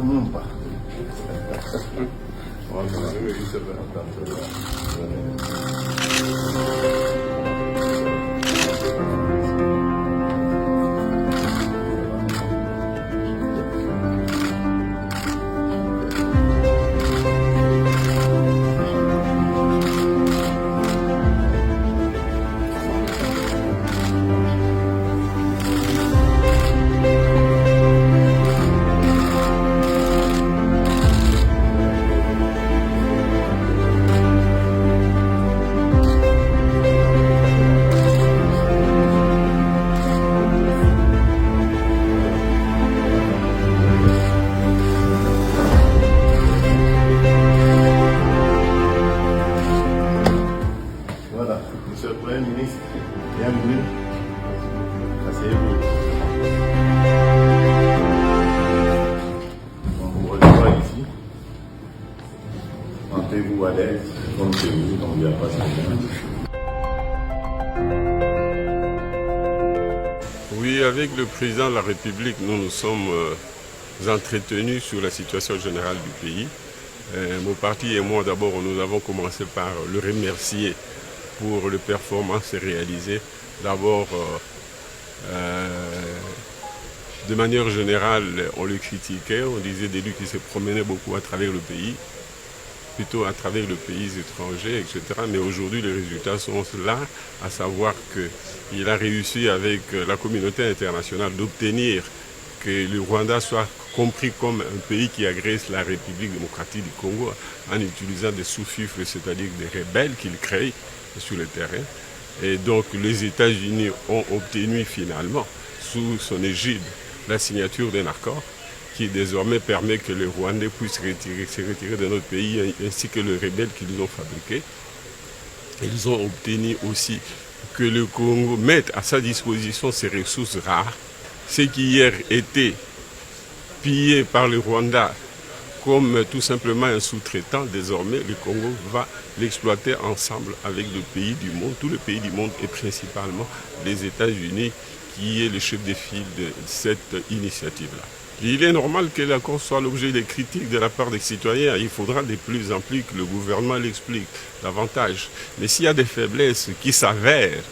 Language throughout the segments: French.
Mumba. Voilà, Monsieur le Premier ministre, bienvenue. Asseyez-vous. On vous reçoit ici. Sentez-vous à l'aise, comme chez vous, donc il n'y a pas de problème. Oui, avec le président de la République, nous nous sommes entretenus sur la situation générale du pays. Mon parti et moi, d'abord, nous avons commencé par le remercier pour les performances réalisées. D'abord, de manière générale, on le critiquait, on disait des lui qui se promenaient beaucoup à travers le pays, plutôt à travers le pays étranger, etc. Mais aujourd'hui, les résultats sont là, à savoir qu'il a réussi avec la communauté internationale d'obtenir que le Rwanda soit compris comme un pays qui agresse la République démocratique du Congo en utilisant des sous-fifres, c'est-à-dire des rebelles qu'il crée sur le terrain. Et donc les États-Unis ont obtenu finalement, sous son égide, la signature d'un accord qui désormais permet que les Rwandais puissent se retirer de notre pays, ainsi que les rebelles qu'ils ont fabriqués. Ils ont obtenu aussi que le Congo mette à sa disposition ses ressources rares, ce qui hier était pillé par le Rwanda comme tout simplement un sous-traitant. Désormais, le Congo va l'exploiter ensemble avec le pays du monde, tous les pays du monde et principalement les États-Unis, qui est le chef de file de cette initiative-là. Il est normal que l'accord soit l'objet des critiques de la part des citoyens. Il faudra de plus en plus que le gouvernement l'explique davantage. Mais s'il y a des faiblesses qui s'avèrent,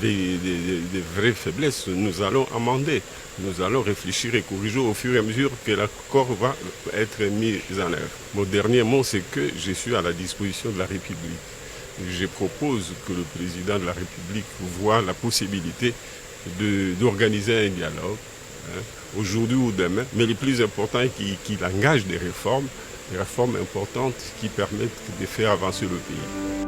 des vraies faiblesses, nous allons amender. Nous allons réfléchir et corriger au fur et à mesure que l'accord va être mis en œuvre. Mon dernier mot, c'est que je suis à la disposition de la République. Je propose que le président de la République voit la possibilité d'organiser un dialogue, aujourd'hui ou demain, mais le plus important est qu'il engage des réformes importantes qui permettent de faire avancer le pays.